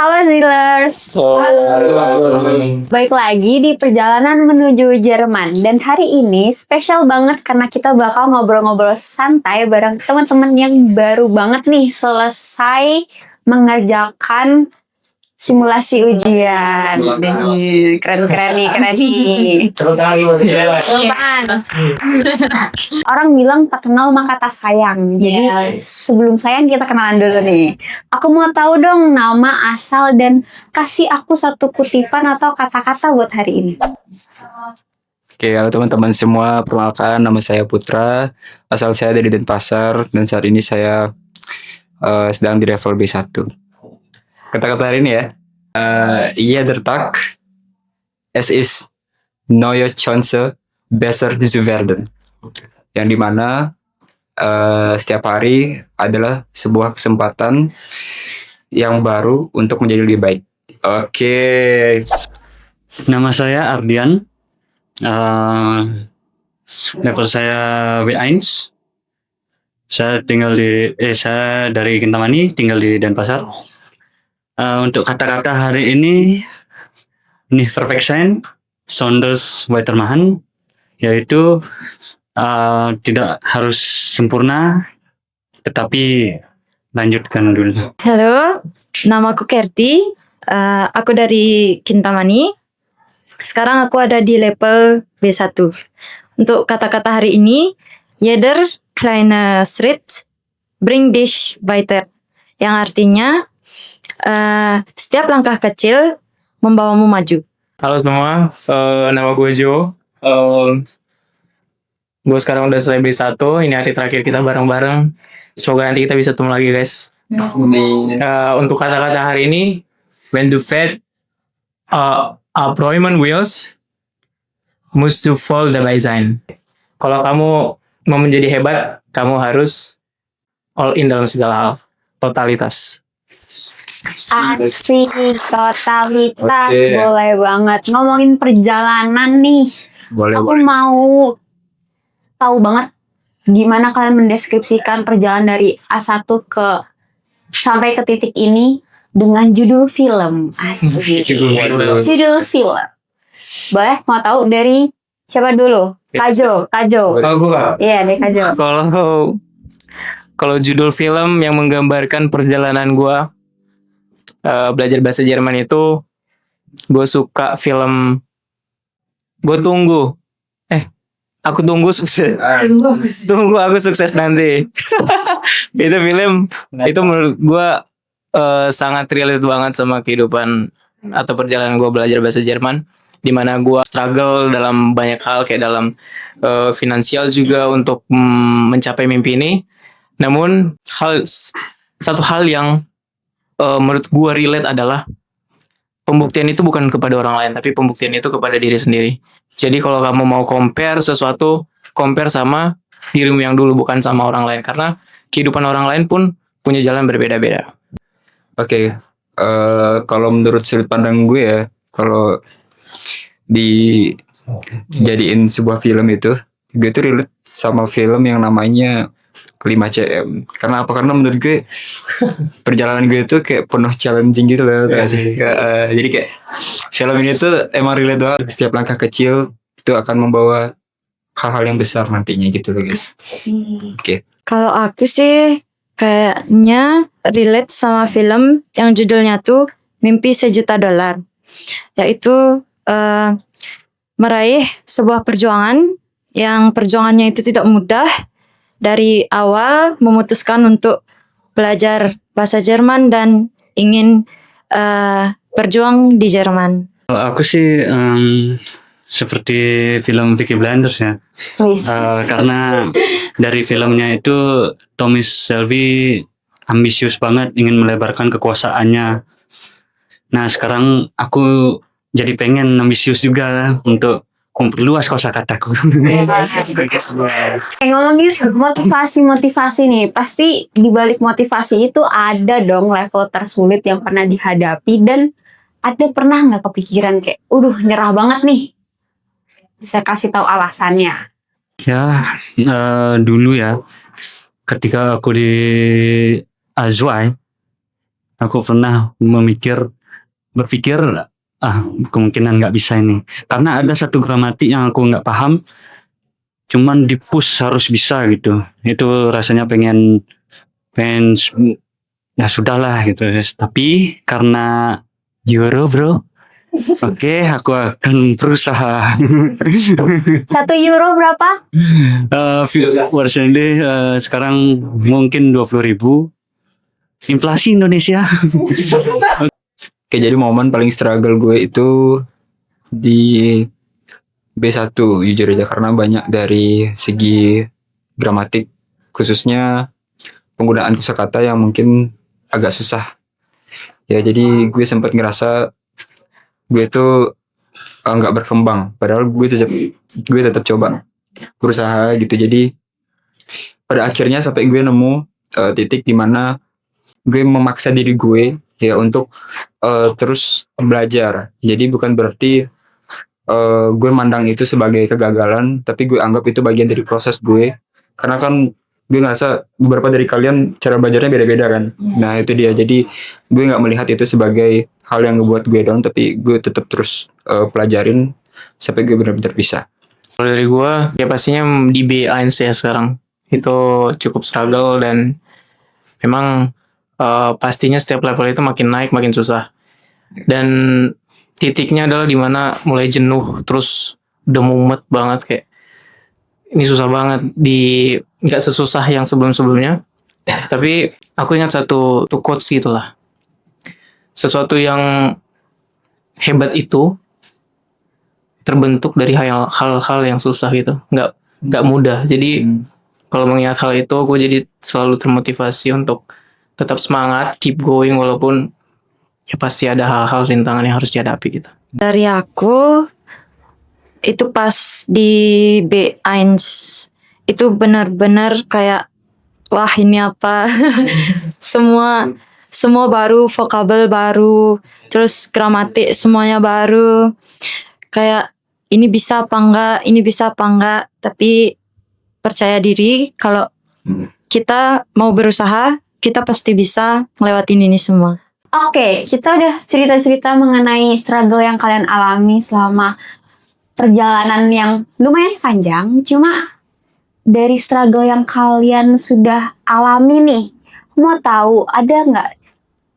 Halo Zillers, baik lagi di perjalanan menuju Jerman. Dan hari ini spesial banget karena kita bakal ngobrol-ngobrol santai bareng teman-teman yang baru banget nih selesai mengerjakan simulasi ujian. Keren-keren nih, keren nih. Apaan? Orang bilang tak kenal maka tak sayang. Jadi sebelum sayang kita kenalan dulu nih. Aku mau tahu dong nama, asal, dan kasih aku satu kutipan atau kata-kata buat hari ini. Oke, halo teman-teman semua, perkenalkan nama saya Putra, asal saya dari Denpasar, dan saat ini saya sedang di level B1. Kata-kata hari ini ya, jeder Tag, es ist neue Chance, besser zu werden. Yang dimana setiap hari adalah sebuah kesempatan yang baru untuk menjadi lebih baik. Oke. Nama saya Ardian. Level saya W1. Saya dari Kintamani, tinggal di Denpasar. Untuk kata-kata hari ini, nicht perfekt sein, sondern weitermachen, yaitu tidak harus sempurna, tetapi lanjutkan dulu. Halo, namaku Kerti. Aku dari Kintamani. Sekarang aku ada di level B1. Untuk kata-kata hari ini, jeder kleine Schritt bringt dich weiter. Yang artinya, setiap langkah kecil membawamu maju. Halo semua, nama gue Jo. Gue sekarang udah selesai B1. Ini hari terakhir kita bareng-bareng. Semoga nanti kita bisa ketemu lagi, guys. Untuk kata-kata hari ini, when du fährt Abräumen Wheels, musst du voll dabei sein. Kalau kamu mau menjadi hebat, kamu harus all in dalam segala hal. Totalitas. Asik, totalitas. Oke. Boleh banget. Ngomongin perjalanan nih. Aku mau tahu banget gimana kalian mendeskripsikan perjalanan dari A1 sampai ke titik ini dengan judul film. Asik. Judul film. Boleh mau tahu dari siapa dulu? Kajo. Kalau gue, Iya, dari Kajo. kalau judul film yang menggambarkan perjalanan gue belajar bahasa Jerman itu, gue suka film Aku tunggu sukses. Tunggu aku sukses nanti. Itu film itu menurut gue sangat relate banget sama kehidupan atau perjalanan gue belajar bahasa Jerman, di mana gue struggle dalam banyak hal, kayak dalam finansial juga untuk mencapai mimpi ini. Namun satu hal yang menurut gue relate adalah pembuktian itu bukan kepada orang lain, tapi pembuktian itu kepada diri sendiri. Jadi kalau kamu mau compare sesuatu, compare sama dirimu yang dulu, bukan sama orang lain. Karena kehidupan orang lain pun punya jalan berbeda-beda. Oke, kalau menurut sudut pandang gue ya, kalau dijadiin sebuah film itu, gue tuh relate sama film yang namanya 5CM. Karena apa? Karena menurut gue perjalanan gue itu kayak penuh challenging gitu loh. Jadi kayak film ini tuh emang relate banget. Setiap langkah kecil itu akan membawa hal-hal yang besar nantinya gitu loh, guys. Oke. Kalau aku sih kayaknya relate sama film yang judulnya tuh Mimpi $1 Juta. Yaitu meraih sebuah perjuangan yang perjuangannya itu tidak mudah. Dari awal memutuskan untuk belajar bahasa Jerman dan ingin berjuang di Jerman. Kalau aku sih seperti film Peaky Blinders ya. Karena dari filmnya itu Tommy Shelby ambisius banget ingin melebarkan kekuasaannya. Nah sekarang aku jadi pengen ambisius juga untuk memperluas kosakataku. Ngomongin motivasi nih, pasti di balik motivasi itu ada dong level tersulit yang pernah dihadapi, dan ada pernah nggak kepikiran kayak, nyerah banget nih? Bisa kasih tahu alasannya? Ya, dulu ya, ketika aku di Azwai, aku pernah berpikir kemungkinan nggak bisa ini, karena ada satu gramatik yang aku nggak paham, cuman di push harus bisa gitu. Itu rasanya pengen ya sudahlah gitu. Tapi karena Euro bro, oke, aku akan berusaha. €1 berapa? Versi ini sekarang mungkin 20.000. Inflasi Indonesia. Oke, jadi momen paling struggle gue itu di B1 jujur aja, karena banyak dari segi gramatik, khususnya penggunaan kosakata yang mungkin agak susah. Ya, jadi gue sempat ngerasa gue itu nggak berkembang, padahal gue tetap coba berusaha gitu. Jadi pada akhirnya sampai gue nemu titik di mana gue memaksa diri gue ya untuk terus belajar. Jadi bukan berarti gue mandang itu sebagai kegagalan, tapi gue anggap itu bagian dari proses gue. Karena kan gue ngerasa beberapa dari kalian cara belajarnya beda-beda kan. Nah itu dia. Jadi gue nggak melihat itu sebagai hal yang ngebuat gue down, tapi gue tetap terus pelajarin sampai gue benar-benar bisa. Kalau dari gue, ya pastinya di B1 ya sekarang. Itu cukup struggle dan memang pastinya setiap level itu makin naik makin susah. Dan titiknya adalah dimana mulai jenuh, terus udah mumet banget kayak ini susah banget, nggak sesusah yang sebelum-sebelumnya. Tapi aku ingat satu quotes gitulah. Sesuatu yang hebat itu terbentuk dari hal-hal yang susah gitu, nggak mudah. Jadi kalau mengingat hal itu, aku jadi selalu termotivasi untuk tetap semangat, keep going, walaupun ya pasti ada hal-hal rintangan yang harus dihadapi gitu. Dari aku itu pas di B1 itu benar-benar kayak wah ini apa semua baru, vokabel baru, terus gramatik semuanya baru, kayak ini bisa apa enggak, tapi percaya diri kalau kita mau berusaha, kita pasti bisa ngelewatin ini semua. Oke, kita udah cerita-cerita mengenai struggle yang kalian alami selama perjalanan yang lumayan panjang. Cuma dari struggle yang kalian sudah alami nih, mau tahu ada nggak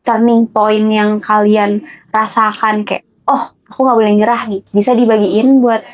turning point yang kalian rasakan kayak, oh aku nggak boleh nyerah nih. Bisa dibagiin buat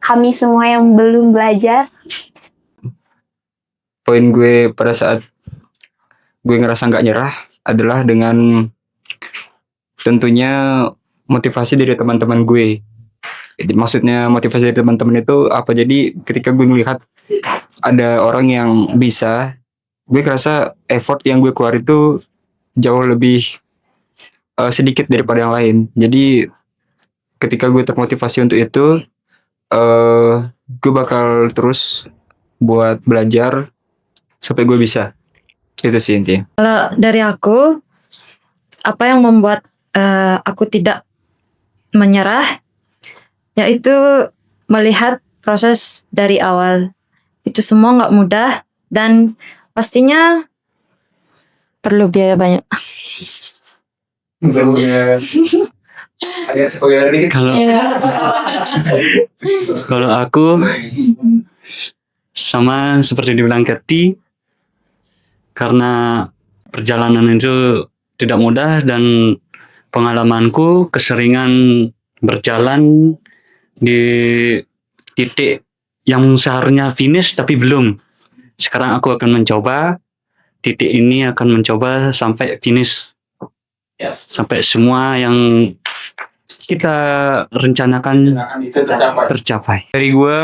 kami semua yang belum belajar. Poin gue pada saat gue ngerasa nggak nyerah adalah dengan tentunya motivasi dari teman-teman gue. Jadi, maksudnya motivasi dari teman-teman itu apa? Jadi ketika gue melihat ada orang yang bisa, gue ngerasa effort yang gue keluar itu jauh lebih sedikit daripada yang lain. Jadi ketika gue termotivasi untuk itu, gue bakal terus buat belajar sampai gue bisa. Itu sih intinya. Kalau dari aku, apa yang membuat aku tidak menyerah, yaitu melihat proses dari awal. Itu semua nggak mudah dan pastinya perlu biaya banyak. Kalau aku sama seperti dibilang Keti, karena perjalanan itu tidak mudah dan pengalamanku keseringan berjalan di titik yang seharusnya finish tapi belum. Sekarang aku akan mencoba titik ini, akan mencoba sampai finish. Sampai semua yang kita rencanakan tercapai. Dari gue,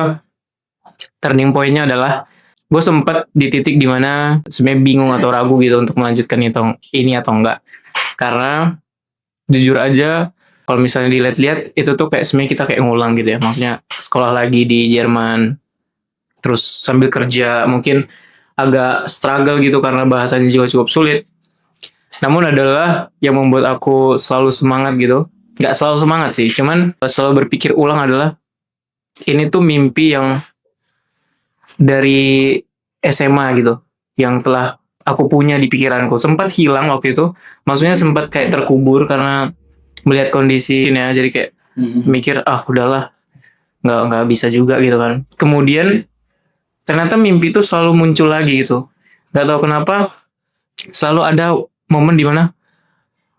turning point-nya adalah gue sempat di titik dimana sebenarnya bingung atau ragu gitu untuk melanjutkan ini atau enggak. Karena jujur aja, kalau misalnya dilihat-lihat itu tuh kayak sebenarnya kita kayak ngulang gitu ya. Maksudnya sekolah lagi di Jerman, terus sambil kerja mungkin agak struggle gitu karena bahasanya juga cukup sulit. Namun adalah yang membuat aku selalu semangat gitu. Nggak selalu semangat sih, cuman selalu berpikir ulang adalah ini tuh mimpi yang dari SMA gitu, yang telah aku punya di pikiranku. Sempat hilang waktu itu. Maksudnya sempat kayak terkubur karena melihat kondisi ini ya. Jadi kayak mikir udahlah, nggak bisa juga gitu kan. Kemudian ternyata mimpi itu selalu muncul lagi gitu. Nggak tahu kenapa selalu ada momen dimana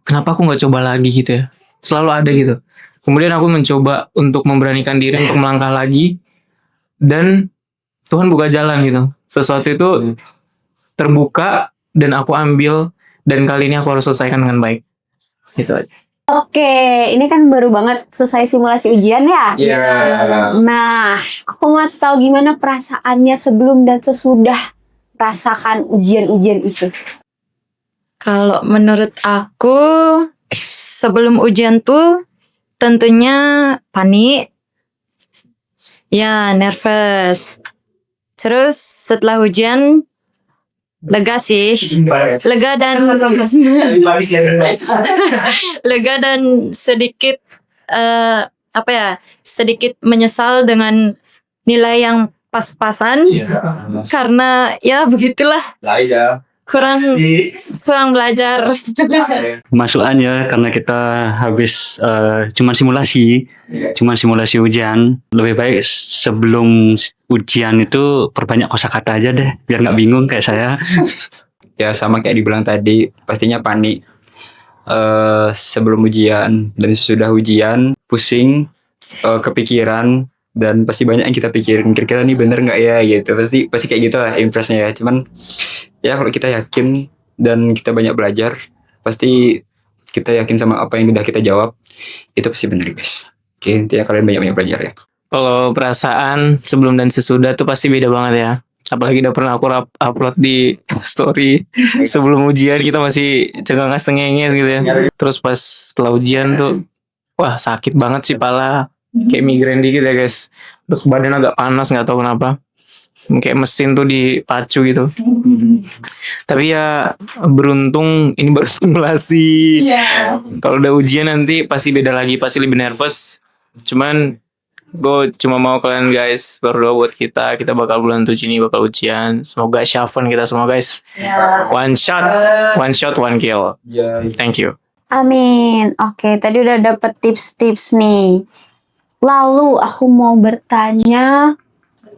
kenapa aku nggak coba lagi gitu ya. Selalu ada gitu. Kemudian aku mencoba untuk memberanikan diri untuk melangkah lagi, dan Tuhan buka jalan gitu. Sesuatu itu terbuka dan aku ambil, dan kali ini aku harus selesaikan dengan baik. Gitu aja. Oke, ini kan baru banget selesai simulasi ujian ya. Iya. Nah, aku mau tahu gimana perasaannya sebelum dan sesudah rasakan ujian-ujian itu. Kalau menurut aku sebelum ujian tuh tentunya panik, ya nervous. Terus setelah ujian lega sih, lega dan lega dan sedikit sedikit menyesal dengan nilai yang pas-pasan karena ya begitulah kurang belajar. Masukan ya, karena kita habis cuman simulasi ujian. Lebih baik sebelum ujian itu perbanyak kosakata aja deh, biar nggak bingung kayak saya. Ya sama kayak dibilang tadi, pastinya panik sebelum ujian dan sesudah ujian, pusing, kepikiran, dan pasti banyak yang kita pikirin, kira-kira ini bener nggak ya gitu. Pasti kayak gitu lah impresnya ya. Cuman ya kalau kita yakin dan kita banyak belajar, pasti kita yakin sama apa yang udah kita jawab, itu pasti bener guys. Oke, intinya kalian banyak-banyak belajar ya. Kalau perasaan sebelum dan sesudah tuh pasti beda banget ya. Apalagi udah pernah aku upload di story sebelum ujian kita masih cengenges gitu ya. Terus pas setelah ujian tuh wah sakit banget sih pala, kayak migrain dikit ya guys. Terus badan agak panas, nggak tahu kenapa, kayak mesin tuh dipacu gitu. Tapi ya beruntung ini baru simulasi. Kalau udah ujian nanti pasti beda lagi, pasti lebih nervous. Cuman gue cuma mau kalian guys berdoa buat kita bakal bulan 7 ini bakal ujian. Semoga syafan kita semua guys. One shot one kill. Thank you. Amin. Oke, tadi udah dapet tips-tips nih. Lalu aku mau bertanya,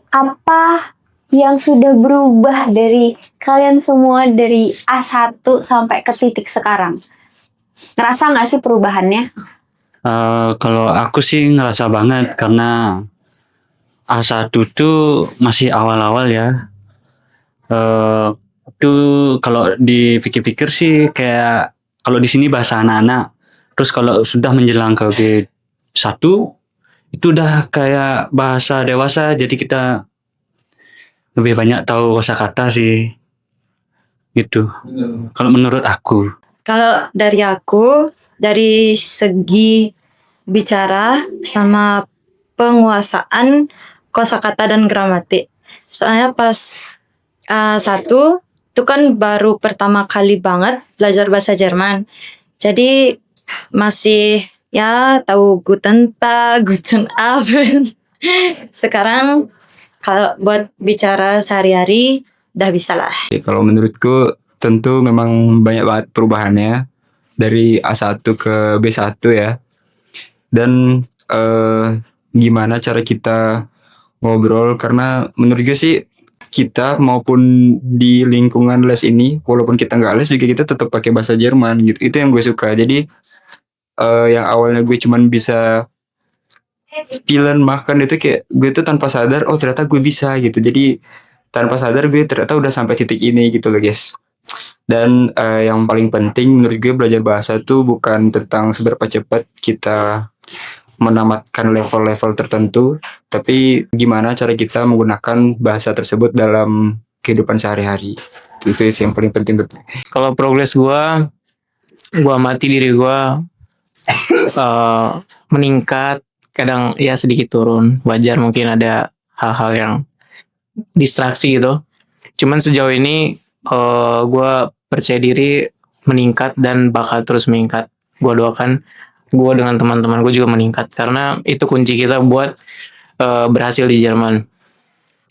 apa yang sudah berubah dari kalian semua dari A1 sampai ke titik sekarang? Ngerasa nggak sih perubahannya? Kalau aku sih ngerasa banget, karena A1 tuh masih awal-awal ya. Itu kalau dipikir-pikir sih kayak kalau di sini bahasa anak-anak. Terus kalau sudah menjelang ke B1 itu udah kayak bahasa dewasa, jadi kita lebih banyak tahu kosakata sih. Gitu. Kalau menurut aku. Kalau dari aku, dari segi bicara sama penguasaan kosakata dan gramatik. Soalnya pas satu itu kan baru pertama kali banget belajar bahasa Jerman. Jadi masih ya tahu Guten Tag, Guten Abend. Sekarang kalau buat bicara sehari-hari udah bisa lah. Oke, kalau menurutku tentu memang banyak banget perubahannya dari A1 ke B1 ya. Dan gimana cara kita ngobrol, karena menurut gue sih kita maupun di lingkungan les ini, walaupun kita nggak les juga kita tetap pakai bahasa Jerman gitu. Itu yang gue suka. Jadi yang awalnya gue cuman bisa spielen makan, itu kayak gue tuh tanpa sadar ternyata gue bisa gitu. Jadi tanpa sadar gue ternyata udah sampai titik ini gitu loh guys. Dan yang paling penting menurut gue belajar bahasa tuh bukan tentang seberapa cepat kita menamatkan level-level tertentu, tapi gimana cara kita menggunakan bahasa tersebut dalam kehidupan sehari-hari. Itu yang paling penting. Kalau progres gue amati diri gue meningkat, kadang ya sedikit turun, wajar, mungkin ada hal-hal yang distraksi gitu. Cuman sejauh ini gue percaya diri meningkat dan bakal terus meningkat. Gue doakan gue dengan teman-teman gue juga meningkat, karena itu kunci kita buat berhasil di Jerman.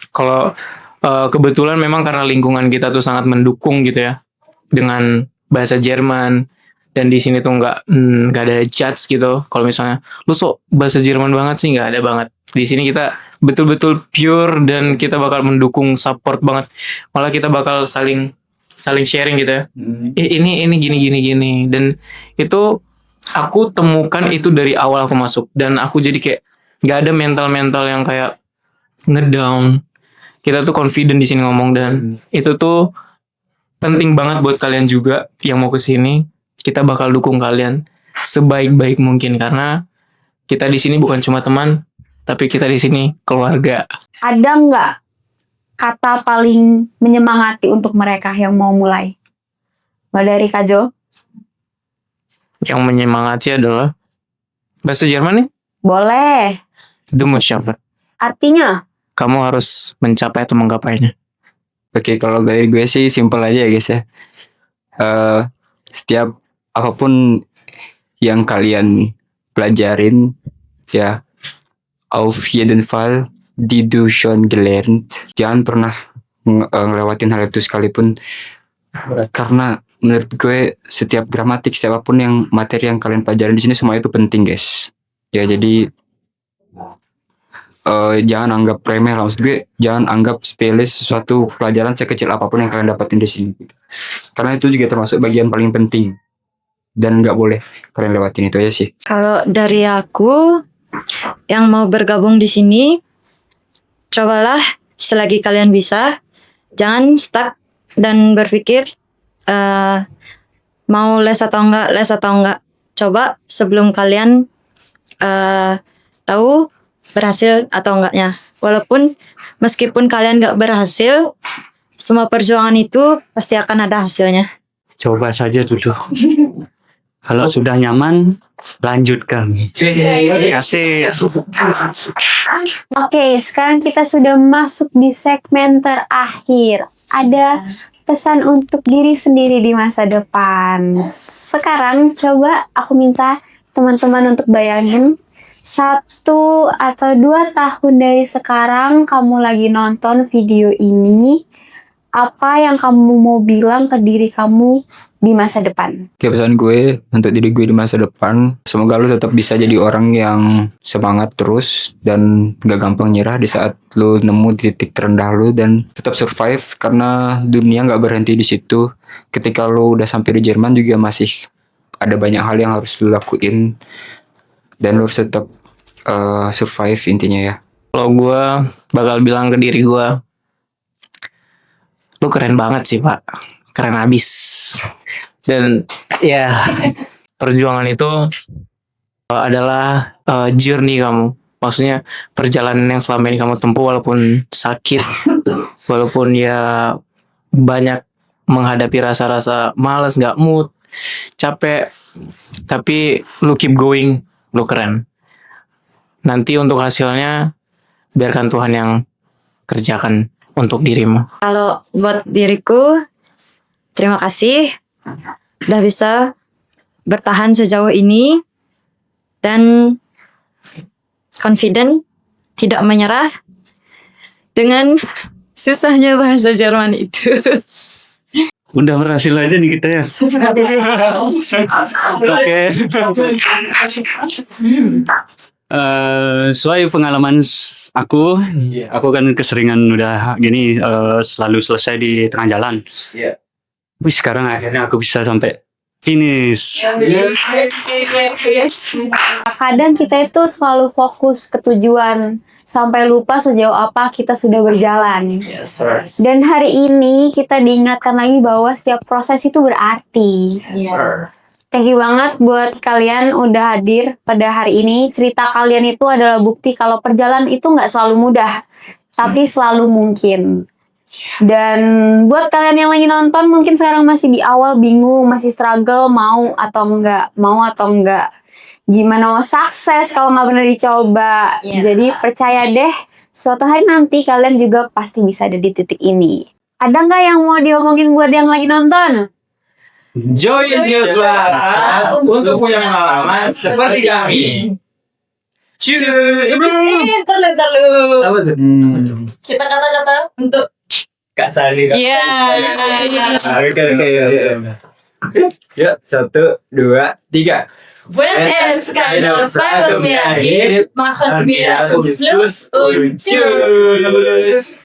Kalau kebetulan memang karena lingkungan kita tuh sangat mendukung gitu ya dengan bahasa Jerman, dan di sini tuh nggak ada judge gitu. Kalau misalnya lu sok bahasa Jerman banget sih, nggak ada banget. Di sini kita betul-betul pure dan kita bakal mendukung, support banget. Malah kita bakal saling sharing gitu ya. Ini gini dan itu aku temukan itu dari awal aku masuk, dan aku jadi kayak nggak ada mental yang kayak ngedown. Kita tuh confident di sini ngomong, dan itu tuh penting banget buat kalian juga yang mau ke sini. Kita bakal dukung kalian sebaik-baik mungkin karena kita di sini bukan cuma teman, tapi kita di sini keluarga. Ada nggak kata paling menyemangati untuk mereka yang mau mulai? Mulai dari Kak Jo? Yang menyemangati adalah bahasa Jerman nih. Boleh. Du musst schaffen. Artinya? Kamu harus mencapai atau menggapainya. Oke, kalau dari gue sih simpel aja ya guys ya. Setiap apapun yang kalian pelajarin ya, auf jeden Fall die du schon gelernt. Jangan pernah ngelewatin hal itu sekalipun, karena menurut gue setiap gramatik, setiap apapun yang materi yang kalian pelajarin di sini semua itu penting guys. Ya jadi jangan anggap remeh lah, maksud gue jangan anggap sepele sesuatu pelajaran sekecil apapun yang kalian dapatin di sini, karena itu juga termasuk bagian paling penting dan nggak boleh kalian lewatin. Itu aja sih. Kalau dari aku yang mau bergabung di sini, cobalah selagi kalian bisa, jangan stuck dan berpikir mau les atau enggak. Coba sebelum kalian tahu berhasil atau enggaknya. Walaupun meskipun kalian enggak berhasil, semua perjuangan itu pasti akan ada hasilnya. Coba saja dulu. Kalau sudah nyaman, lanjutkan. Asik. Oke, sekarang kita sudah masuk di segmen terakhir. Ada pesan untuk diri sendiri di masa depan. Sekarang coba aku minta teman-teman untuk bayangin 1 atau 2 tahun dari sekarang kamu lagi nonton video ini. Apa yang kamu mau bilang ke diri kamu di masa depan? Pesan gue untuk diri gue di masa depan, semoga lu tetap bisa jadi orang yang semangat terus dan gak gampang nyerah di saat lu nemu titik terendah lu, dan tetap survive karena dunia gak berhenti di situ. Ketika lu udah sampai di Jerman juga masih ada banyak hal yang harus lu lakuin, dan lu harus tetap survive intinya ya. Kalau gue bakal bilang ke diri gue, lu keren banget sih Pak, keren abis. Dan ya perjuangan itu adalah journey kamu. Maksudnya perjalanan yang selama ini kamu tempuh, walaupun sakit, walaupun ya banyak menghadapi rasa-rasa malas, gak mood, capek, tapi lu keep going, lu keren. Nanti untuk hasilnya biarkan Tuhan yang kerjakan untuk dirimu. Kalau buat diriku, terima kasih udah bisa bertahan sejauh ini dan confident, tidak menyerah dengan susahnya bahasa Jerman itu. Udah berhasil aja nih kita ya. Oke. Sesuai pengalaman aku kan keseringan udah gini selalu selesai di tengah jalan. Wih, sekarang akhirnya aku bisa sampai finish. Kadang kita itu selalu fokus ke tujuan sampai lupa sejauh apa kita sudah berjalan. Dan hari ini kita diingatkan lagi bahwa setiap proses itu berarti. Thank you banget buat kalian udah hadir pada hari ini. Cerita kalian itu adalah bukti kalau perjalanan itu nggak selalu mudah, tapi selalu mungkin. Dan buat kalian yang lagi nonton mungkin sekarang masih di awal bingung, masih struggle mau atau enggak, gimana mau sukses kalau nggak benar dicoba. Jadi percaya deh, suatu hari nanti kalian juga pasti bisa ada di titik ini. Ada nggak yang mau diomongin buat yang lagi nonton? Join Suara untuk punya pengalaman seperti kami. Cuy, Terlalu. Kita kata-kata untuk Kak Sari. Iya. Oke. Yuk, 1, 2, 3. When es keine Frage mehr gibt, machen wir Schluss und Tschüss.